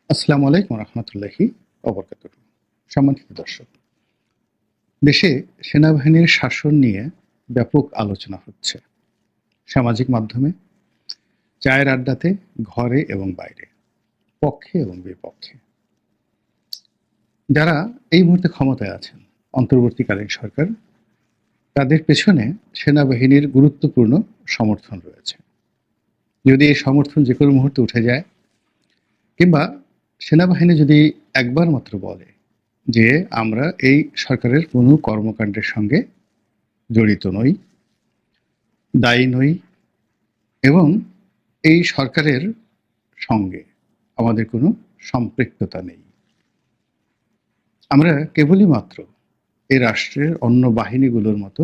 আসসালামু আলাইকুম রহমতুল্লাহি ওবরকাতুহু। সম্মানিত দর্শক, দেশে সেনাবাহিনীর শাসন নিয়ে ব্যাপক আলোচনা হচ্ছে সামাজিক মাধ্যমে, চায়ের আড্ডাতে, ঘরে এবং বাইরে, পক্ষে এবং বিপক্ষে। যারা এই মুহূর্তে ক্ষমতায় আছেন, অন্তর্বর্তীকালীন সরকার, তাদের পেছনে সেনাবাহিনীর গুরুত্বপূর্ণ সমর্থন রয়েছে। যদি এই সমর্থন যে কোনো মুহূর্তে উঠে যায়, কিংবা সেনাবাহিনী যদি একবার মাত্র বলে যে আমরা এই সরকারের কোনো কর্মকাণ্ডের সঙ্গে জড়িত নই, দায়ী নই, এবং এই সরকারের সঙ্গে আমাদের কোনো সম্পৃক্ততা নেই, আমরা কেবলই মাত্র এই রাষ্ট্রের অন্য বাহিনীগুলোর মতো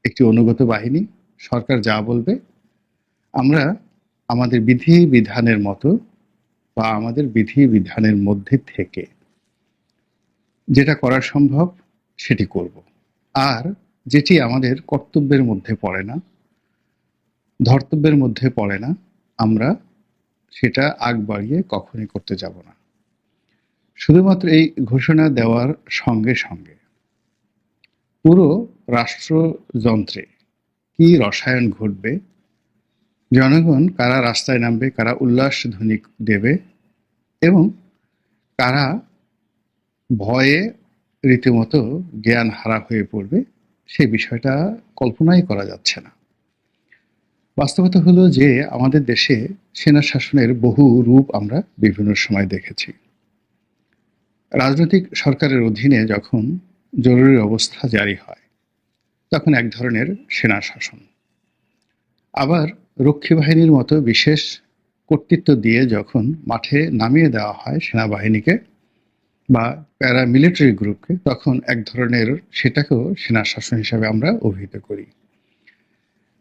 একটি অনুগত বাহিনী, সরকার যা বলবে আমরা আমাদের বিধি বিধানের মতো বা আমাদের বিধি বিধানের মধ্যে থেকে যেটা করা সম্ভব সেটি করব, আর যেটি আমাদের কর্তব্যের মধ্যে পড়ে না, ধর্তব্যের মধ্যে পড়ে না, আমরা সেটা আগ বাড়িয়ে কখনই করতে যাব না। শুধুমাত্র এই ঘোষণা দেওয়ার সঙ্গে সঙ্গে পুরো রাষ্ট্রযন্ত্রে কি রসায়ন ঘটবে, জনগণ কারা রাস্তায় নামবে, কারা উল্লাস ধ্বনি দেবে এবং কারা ভয়ে রীতিমতো জ্ঞান হারা হয়ে পড়বে, সেই বিষয়টা কল্পনাই করা যাচ্ছে না। বাস্তবতা হলো যে আমাদের দেশে সেনা শাসনের বহু রূপ আমরা বিভিন্ন সময় দেখেছি। রাজনৈতিক সরকারের অধীনে যখন জরুরি অবস্থা জারি হয় তখন এক ধরনের সেনা শাসন, আবার রক্ষী বাহিনীর মতো বিশেষ কর্তৃত্ব দিয়ে যখন মাঠে নামিয়ে দেওয়া হয় সেনাবাহিনীকে বা প্যারামিলিটারি গ্রুপকে, তখন এক ধরনের সেটাকেও সেনা শাসন হিসাবে আমরা অভিহিত করি।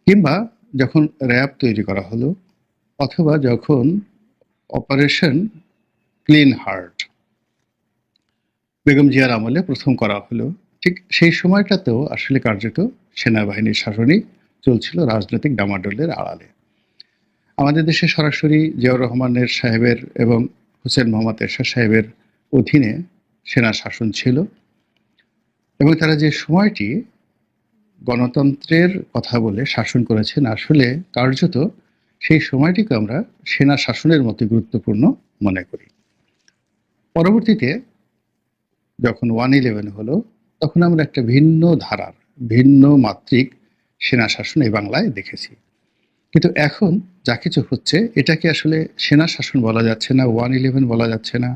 কিংবা যখন র্যাব তৈরি করা হলো, অথবা যখন অপারেশন ক্লিন হার্ট বেগম জিয়ার আমলে প্রথম করা হলো, ঠিক সেই সময়টাতেও আসলে কার্যত সেনাবাহিনীর শাসনই চলছিল রাজনৈতিক ডামাডোলের আড়ালে। আমাদের দেশে সরাসরি জিয়াউর রহমানের সাহেবের এবং হোসেন মোহাম্মদ এরশাদ সাহেবের অধীনে সেনা শাসন ছিল, এবং তারা যে সময়টি গণতন্ত্রের কথা বলে শাসন করেছেন, আসলে কার্যত সেই সময়টিকে আমরা সেনা শাসনের মতো গুরুত্বপূর্ণ মনে করি। পরবর্তীতে যখন 1/11 হলো, তখন আমরা একটা ভিন্ন ধারার, ভিন্ন মাত্রিক সেনা শাসন এই বাংলায় দেখেছি। কিন্তু এখন যা কিছু হচ্ছে, এটাকে আসলে সেনা শাসন বলা যাচ্ছে না, 1/11 বলা যাচ্ছে না,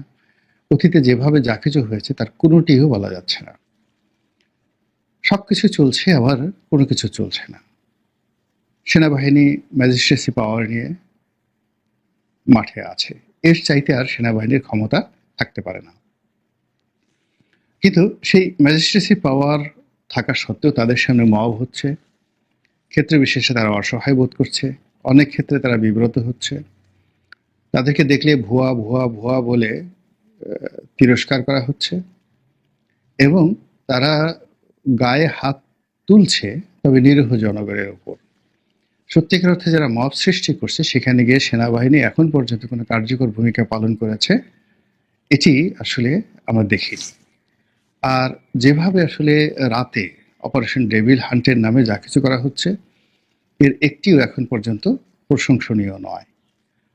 অতীতে যেভাবে যা কিছু হয়েছে তার কোনোটিও বলা যাচ্ছে না। সবকিছু চলছে, আবার কোনো কিছু চলছে না। সেনাবাহিনী ম্যাজিস্ট্রেসি পাওয়ার নিয়ে মাঠে আছে, এর চাইতে আর সেনাবাহিনীর ক্ষমতা থাকতে পারে না। কিন্তু সেই ম্যাজিস্ট্রেসি পাওয়ার থাকা সত্ত্বেও তাদের সামনে মব হচ্ছে, ক্ষেত্রে বিশেষে তারা অসহায় বোধ করছে, অনেক ক্ষেত্রে তারা বিব্রত হচ্ছে, তাদেরকে দেখলে ভুয়া ভুয়া ভুয়া বলে তিরস্কার করা হচ্ছে, এবং তারা গায়ে হাত তুলছে, তবে নিরীহ জনগণের উপর। সত্যিকার অর্থে যারা মব সৃষ্টি করছে, সেখানে গিয়ে সেনাবাহিনী এখন পর্যন্ত কোনো কার্যকর ভূমিকা পালন করেছে এটি আসলে আমরা দেখিনি। আর যেভাবে আসলে রাতে অপারেশন ডেভিল হান্টের নামে যা কিছু করা হচ্ছে, এর একটিও এখন পর্যন্ত প্রশংসনীয় নয়।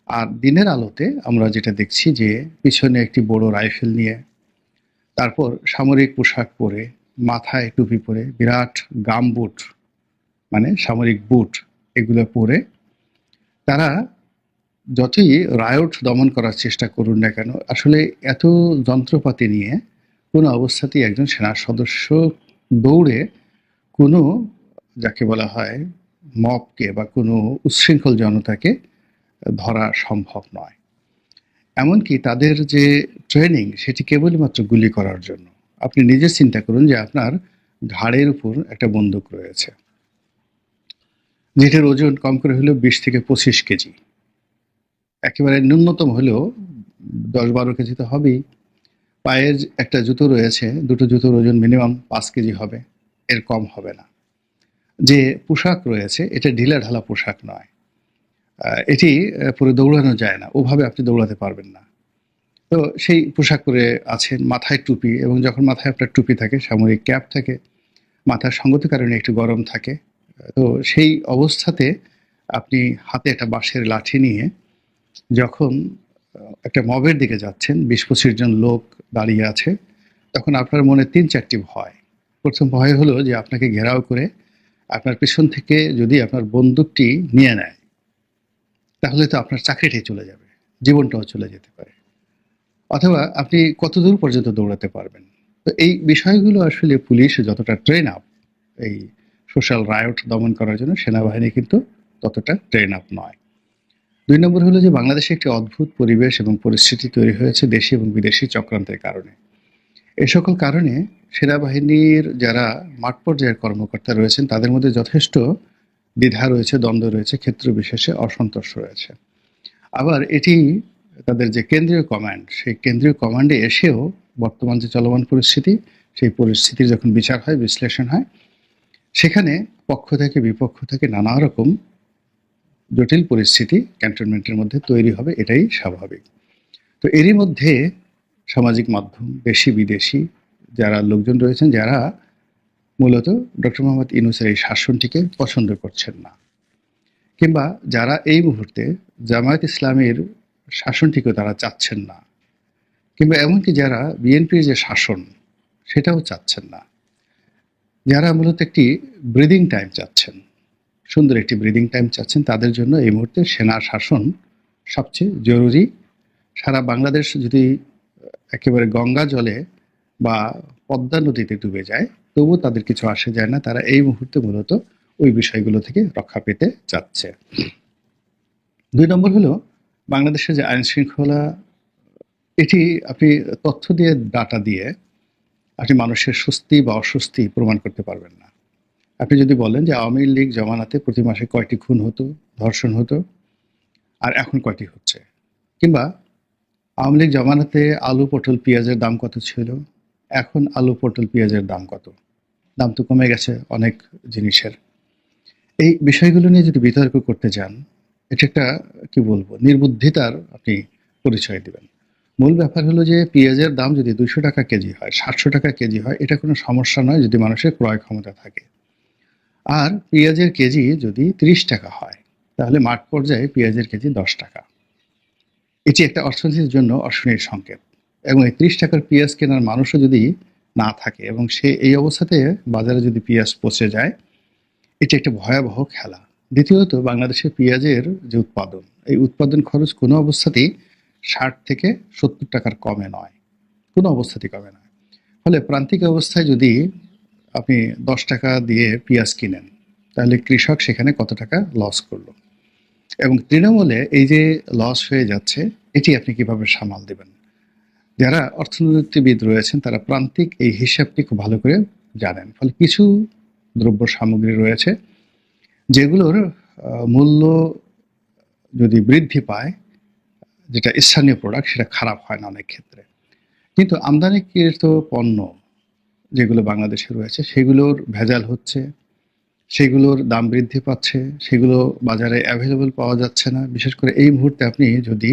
আর দিনের আলোতে আমরা যেটা দেখছি যে পিছনে একটি বড় রাইফেল নিয়ে, তারপর সামরিক পোশাক পরে, মাথায় টুপি পরে, বিরাট গাম বুট মানে সামরিক বুট এগুলো পরে, তারা যতই রায়ট দমন করার চেষ্টা করুন না কেন, আসলে এত যন্ত্রপাতি নিয়ে কোনো অবস্থাতেই একজন সেনা সদস্য দৌড়ে কোনো, যাকে বলা হয় মবকে বা কোনো উচ্ছৃঙ্খল জনতাকে ধরা সম্ভব নয়। এমনকি তাদের যে ট্রেনিং, সেটি কেবলমাত্র গুলি করার জন্য। আপনি নিজে চিন্তা করুন যে আপনার ঘাড়ের উপর একটা বন্দুক রয়েছে, যেটির ওজন কম করে হলেও 20 থেকে 25 কেজি, একেবারে ন্যূনতম হলেও 10-12 কেজি তো হবেই। পায়ের একটা জুতো রয়েছে, দুটো জুতোর ওজন মিনিমাম 5 কেজি হবে, এর কম হবে না। যে পোশাক রয়েছে, এটা ঢিলা ঢালা পোশাক নয়, এটি পরে দৌড়ানো যায় না, ওভাবে আপনি দৌড়াতে পারবেন না। তো সেই পোশাক পরে আছেন, মাথায় টুপি, এবং যখন মাথায় আপনার টুপি থাকে, সামরিক ক্যাপ থাকে, মাথার সঙ্গত কারণে একটু গরম থাকে। তো সেই অবস্থাতে আপনি হাতে একটা বাঁশের লাঠি নিয়ে যখন একটা মবের দিকে যাচ্ছেন, ২০-২৫ জন লোক দাঁড়িয়ে আছে, তখন আপনার মনে ৩-৪টি ভয়। প্রথম ভয় হলো যে আপনাকে ঘেরাও করে আপনার পেছন থেকে যদি আপনার বন্দুকটি নিয়ে নেয়, তাহলে তো আপনার চাকরিটাই চলে যাবে, জীবনটাও চলে যেতে পারে। অথবা আপনি কতদূর পর্যন্ত দৌড়াতে পারবেন। তো এই বিষয়গুলো আসলে পুলিশ যতটা ট্রেন আপ এই সোশ্যাল রায়ট দমন করার জন্য, সেনাবাহিনী কিন্তু ততটা ট্রেন আপ নয়। ২ নম্বর হলো যে বাংলাদেশে একটি অদ্ভুত পরিবেশ এবং পরিস্থিতি তৈরি হয়েছে দেশি এবং বিদেশি চক্রান্তের কারণে। এ সকল কারণে সেনাবাহিনীর যারা মাঠ পর্যায়ের কর্মকর্তা রয়েছেন তাদের মধ্যে যথেষ্ট দ্বিধা রয়েছে, দ্বন্দ্ব রয়েছে, ক্ষেত্র বিশেষে অসন্তোষ রয়েছে। আবার এটি তাদের যে কেন্দ্রীয় কমান্ড, সেই কেন্দ্রীয় কমান্ডে এসেও বর্তমান যে চলমান পরিস্থিতি, সেই পরিস্থিতির যখন বিচার হয়, বিশ্লেষণ হয়, সেখানে পক্ষ থেকে বিপক্ষ থেকে নানা রকম জটিল পরিস্থিতি ক্যান্টনমেন্টের মধ্যে তৈরি হবে, এটাই স্বাভাবিক। তো এরই মধ্যে সামাজিক মাধ্যম, দেশি বিদেশি যারা লোকজন রয়েছেন, যারা মূলত ডক্টর মোহাম্মদ ইউনূসের এই শাসনটিকে পছন্দ করছেন না, কিংবা যারা এই মুহূর্তে জামায়াত ইসলামের শাসনটিকেও তারা চাচ্ছেন না, কিংবা এমনকি যারা বিএনপির যে শাসন সেটাও চাচ্ছেন না, যারা মূলত একটি ব্রিদিং টাইম চাচ্ছেন, সুন্দর একটি ব্রিদিং টাইম চাচ্ছেন, তাদের জন্য এই মুহূর্তে সেনা শাসন সবচেয়ে জরুরি। সারা বাংলাদেশ যদি একেবারে গঙ্গা জলে বা পদ্মা নদীতে ডুবে যায়, তবুও তাদের কিছু আসে যায় না। তারা এই মুহূর্তে মূলত ওই বিষয়গুলো থেকে রক্ষা পেতে চাচ্ছে। ২ নম্বর হলো বাংলাদেশের যে আইন শৃঙ্খলা, এটি আপনি তথ্য দিয়ে, ডাটা দিয়ে আপনি মানুষের স্বস্তি বা অস্বস্তি প্রমাণ করতে পারবেন না। আপনি যদি বলেন যে আওয়ামী লীগ জমানাতে প্রতি মাসে কয়টি খুন হতো, ধর্ষণ হতো, আর এখন কয়টি হচ্ছে, কিংবা আওয়ামী লীগ জমানাতে আলু, পটল, পেঁয়াজের দাম কত ছিল, এখন আলু, পটল, পেঁয়াজের দাম কত, দাম তো কমে গেছে অনেক জিনিসের। এই বিষয়গুলো নিয়ে যদি বিতর্ক করতে যান, এটা একটা কি বলবো, নির্বুদ্ধিতার আপনি পরিচয় দিবেন। মূল ব্যাপার হলো যে পেঁয়াজের দাম যদি ২০০ টাকা কেজি হয়, ৭০০ টাকা কেজি হয়, এটা কোনো সমস্যা নয় যদি মানুষের ক্রয় ক্ষমতা থাকে। আর পেঁয়াজের কেজি যদি ৩০ টাকা হয়, তাহলে মাঠ পর্যায়ে পেঁয়াজের কেজি ১০ টাকা। এটি একটা অর্থনীতির জন্য অশনির সংকেত। এবং এই ৩০ টাকার পেঁয়াজ কেনার মানুষও যদি না থাকে এবং সে এই অবস্থাতে বাজারে যদি পেঁয়াজ পচে যায়, এটি একটা ভয়াবহ খেলা। দ্বিতীয়ত, বাংলাদেশে পেঁয়াজের যে উৎপাদন, এই উৎপাদন খরচ কোনো অবস্থাতেই ৬০ থেকে ৭০ টাকার কমে নয়, কোনো অবস্থাতেই কমে নয়। ফলে প্রান্তিক অবস্থায় যদি আপনি ১০ টাকা দিয়ে পেঁয়াজ কিনেন, তাহলে কৃষক সেখানে কত টাকা লস করলো, এবং তৃণমূলে এই যে লস হয়ে যাচ্ছে, এটি আপনি কিভাবে সামাল দেবেন? যারা অর্থনীতিবিদ রয়েছেন তারা প্রান্তিক এই হিসাবটি খুব ভালো করে জানেন। ফলে কিছু দ্রব্য সামগ্রী রয়েছে যেগুলোর মূল্য যদি বৃদ্ধি পায়, যেটা স্থানীয় প্রোডাক্ট, সেটা খারাপ হয় না অনেক ক্ষেত্রে। কিন্তু আমদানিকৃত পণ্য যেগুলো বাংলাদেশে রয়েছে, সেগুলোর ভেজাল হচ্ছে, সেগুলোর দাম বৃদ্ধি পাচ্ছে, সেগুলো বাজারে অ্যাভেলেবল পাওয়া যাচ্ছে না। বিশেষ করে এই মুহূর্তে আপনি যদি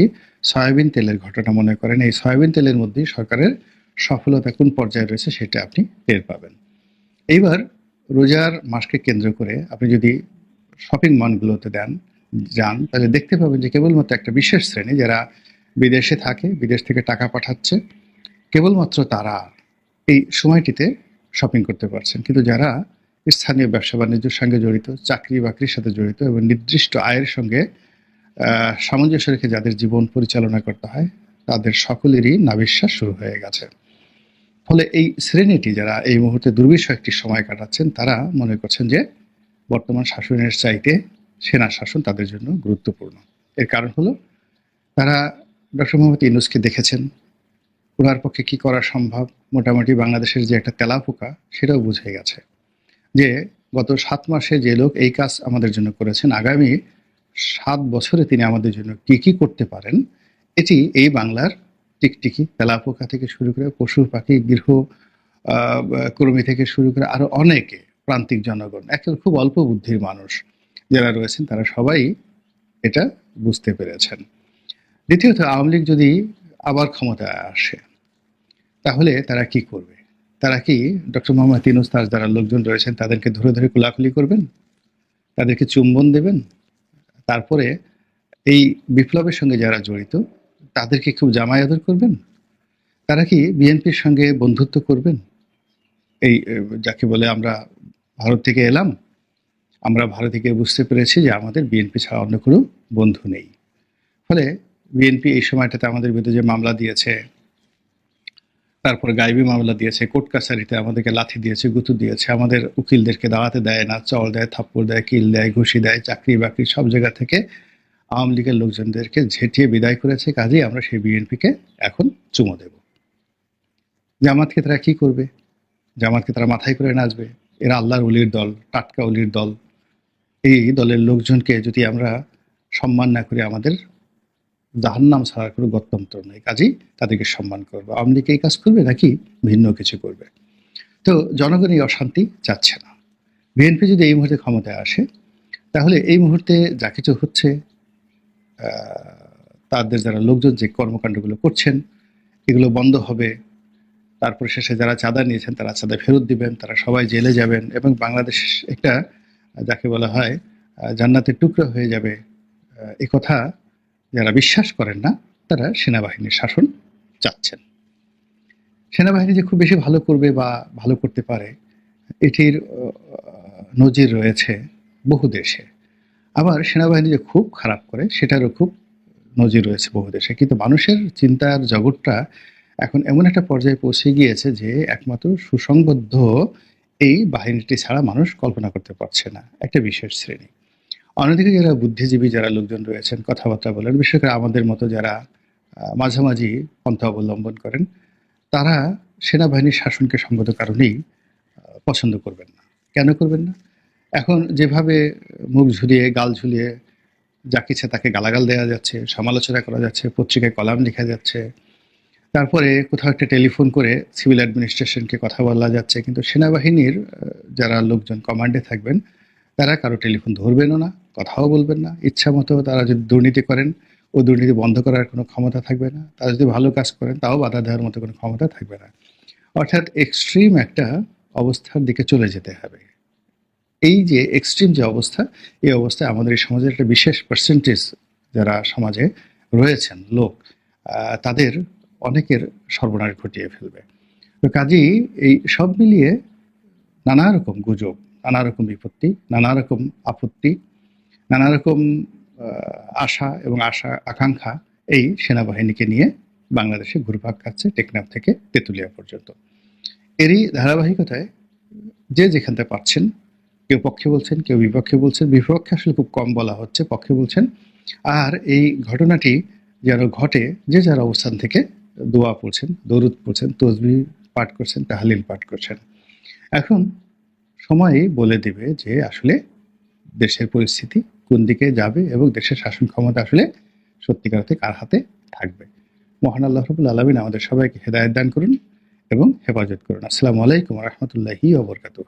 সয়াবিন তেলের ঘটনা মনে করেন, এই সয়াবিন তেলের মধ্যেই সরকারের সফলতা কোন পর্যায়ে রয়েছে সেটা আপনি টের পাবেন। এইবার রোজার মাসকে কেন্দ্র করে আপনি যদি শপিং মলগুলোতে যান, তাহলে দেখতে পাবেন যে কেবলমাত্র একটা বিশেষ শ্রেণী যারা বিদেশে থাকে, বিদেশ থেকে টাকা পাঠাচ্ছে, কেবলমাত্র তারা এই সময়টিতে শপিং করতে পারছেন। কিন্তু যারা স্থানীয় ব্যবসা বাণিজ্যের সঙ্গে জড়িত, চাকরি বাকরির সাথে জড়িত এবং নির্দিষ্ট আয়ের সঙ্গে সামঞ্জস্য রেখে যাদের জীবন পরিচালনা করতে হয়, তাদের সকলেরই নাভিশ্বাস শুরু হয়ে গেছে। ফলে এই শ্রেণীটি যারা এই মুহূর্তে দুর্বিষহ একটি সময় কাটাচ্ছেন, তারা মনে করছেন যে বর্তমান শাসনের চাইতে সেনা শাসন তাদের জন্য গুরুত্বপূর্ণ। এর কারণ হলো তারা ডক্টর মোহাম্মদ ইউনূসকে দেখেছেন, ওনার পক্ষে কি করা সম্ভব, মোটামুটি বাংলাদেশের যে একটা তেলাপোকা, সেটাও বুঝে গেছে যে গত ৭ মাসে যে লোক এই কাজ আমাদের জন্য করেছেন, আগামী ৭ বছরে তিনি আমাদের জন্য কি কি করতে পারেন, এটি এই বাংলার টিকটিকি, তেলাপোকা থেকে শুরু করে পশু পাখি, গৃহ কর্মী থেকে শুরু করে আরো অনেকে, প্রান্তিক জনগণ, একেবারে খুব অল্প বুদ্ধির মানুষ যারা রয়েছেন, তারা সবাই এটা বুঝতে পেরেছেন। দ্বিতীয়ত, আওয়ামী লীগ যদি আবার ক্ষমতায় আসে, তাহলে তারা কি করবে? তারা কি ডক্টর মোহাম্মদ ইউনূস তার যারা লোকজন রয়েছেন তাদেরকে ধরে ধরে কোলাকুলি করবেন? তাদেরকে চুম্বন দেবেন? তারপরে এই বিপ্লবের সঙ্গে যারা জড়িত তাদেরকে খুব জামাই আদর করবেন? তারা কি বিএনপির সঙ্গে বন্ধুত্ব করবেন? এই যাকে বলে আমরা ভারত থেকে এলাম, আমরা ভারত থেকে বুঝতে পেরেছি যে আমাদের বিএনপি ছাড়া অন্য কোনো বন্ধু নেই। ফলে বিএনপি এই সময়টাতে আমাদের বিরুদ্ধে যে মামলা দিয়েছে, তারপরে গায়েবী মামলা দিয়েছে, কোর্ট কাছারিতে আমাদেরকে লাথি দিয়েছে, গুঁতো দিয়েছে, আমাদের উকিলদেরকে দাঁড়াতে দেয় না, চল দেয়, থাপ্পড় দেয়, কিল দেয়, ঘুষি দেয়, চাকরি বাকরি সব জায়গা থেকে আওয়ামী লীগের লোকজনদেরকে ঝেঁটিয়ে বিদায় করেছে। কাজেই আমরা সেই বিএনপিকে এখন চুমো দেব। জামাতকে তারা কি করবে? জামাতকে তারা মাথায় করে নাচবে। এরা আল্লাহর অলির দল, টাটকা অলির দল। এই দলের লোকজনকে যদি আমরা সম্মান না করি, আমাদের জাহান্নাম ছাড়ার কোনো গত্যন্তর নেই। কাজেই তাদেরকে সম্মান করবো। আওয়ামী লীগ এই কাজ করবে নাকি ভিন্ন কিছু করবে? তো জনগণ এই অশান্তি চাচ্ছে না। বিএনপি যদি এই মুহূর্তে ক্ষমতায় আসে, তাহলে এই মুহূর্তে যা কিছু হচ্ছে, তাদের যারা লোকজন যে কর্মকাণ্ডগুলো করছেন এগুলো বন্ধ হবে। তারপর শেষে যারা চাঁদা নিয়েছেন তারা চাঁদা ফেরত দিবেন, তারা সবাই জেলে যাবেন এবং বাংলাদেশ একটা যাকে বলা হয় জান্নাতের টুকরো হয়ে যাবে। এ কথা যারা বিশ্বাস করেন না তারা সেনাবাহিনীর শাসন চাচ্ছেন। সেনাবাহিনী যে খুব বেশি ভালো করবে বা ভালো করতে পারে এটির নজির রয়েছে বহু দেশে। আবার সেনাবাহিনী যে খুব খারাপ করে সেটারও খুব নজির রয়েছে বহু দেশে। কিন্তু মানুষের চিন্তার জগৎটা এখন এমন একটা পর্যায়ে পৌঁছে গিয়েছে যে একমাত্র সুসংবদ্ধ এই বাহিনীটি ছাড়া মানুষ কল্পনা করতে পারছে না, একটা বিশেষ শ্রেণী। অন্যদিকে যারা বুদ্ধিজীবী যারা লোকজন রয়েছেন, কথাবার্তা বলেন, বিশেষ করে আমাদের মতো যারা মাঝামাঝি পন্থা অবলম্বন করেন, তারা সেনাবাহিনীর শাসনকে সঙ্গত কারণেই পছন্দ করবেন না। কেন করবেন না? এখন যেভাবে মুখ ঝুলিয়ে গাল ঝুলিয়ে যাকে ইচ্ছে তাকে গালাগাল দেওয়া যাচ্ছে, সমালোচনা করা যাচ্ছে, পত্রিকায় কলাম লেখা যাচ্ছে, তারপরে কোথাও একটা টেলিফোন করে সিভিল অ্যাডমিনিস্ট্রেশনকে কথা বলা যাচ্ছে, কিন্তু সেনাবাহিনীর যারা লোকজন কমান্ডে থাকবেন তারা কারো টেলিফোন ধরবেনও না, কথাও বলবেন না। ইচ্ছা মতো তারা যদি দুর্নীতি করেন ও দুর্নীতি বন্ধ করার কোনো ক্ষমতা থাকবে না, তারা যদি ভালো কাজ করেন তাও বাধা দেওয়ার মতো কোনো ক্ষমতা থাকবে না। অর্থাৎ এক্সট্রিম একটা অবস্থার দিকে চলে যেতে হবে। এই যে এক্সট্রিম যে অবস্থা, এই অবস্থায় আমাদের এই সমাজের একটা বিশেষ পার্সেন্টেজ যারা সমাজে রয়েছেন লোক, তাদের অনেকের সর্বনাশ ঘটিয়ে ফেলবে। তো কাজেই এই সব মিলিয়ে নানা রকম গুজব, নানা রকম বিপত্তি, নানা রকম আপত্তি, নানা রকম আশা এবং আকাঙ্ক্ষা এই সেনাবাহিনীকে নিয়ে বাংলাদেশে ঘুরপাক খাচ্ছে, টেকনাফ থেকে তেঁতুলিয়া পর্যন্ত। এরই ধারাবাহিকতায় যে যেখানটা পাচ্ছেন, কেউ পক্ষে বলছেন, কেউ বিপক্ষে বলছেন। বিপক্ষে আসলে খুব কম বলা হচ্ছে, পক্ষে বলছেন। আর এই ঘটনাটি যেন ঘটে যে যার অবস্থান থেকে দোয়া পড়ছেন, দরুদ পড়ছেন, তসবিহ পাঠ করছেন, তাহলিল পাঠ করছেন। এখন সময়ই বলে দিবে যে আসলে দেশের পরিস্থিতি কোন দিকে যাবে এবং দেশের শাসন ক্ষমতা আসলে সত্যিকার অর্থে কার হাতে থাকবে। মহান আল্লাহ রাব্বুল আলামিন আমাদের সবাইকে হেদায়েত দান করুন এবং হেফাজত করুন। আসসালামু আলাইকুম ওয়া রাহমাতুল্লাহি ওয়া বারাকাতুহু।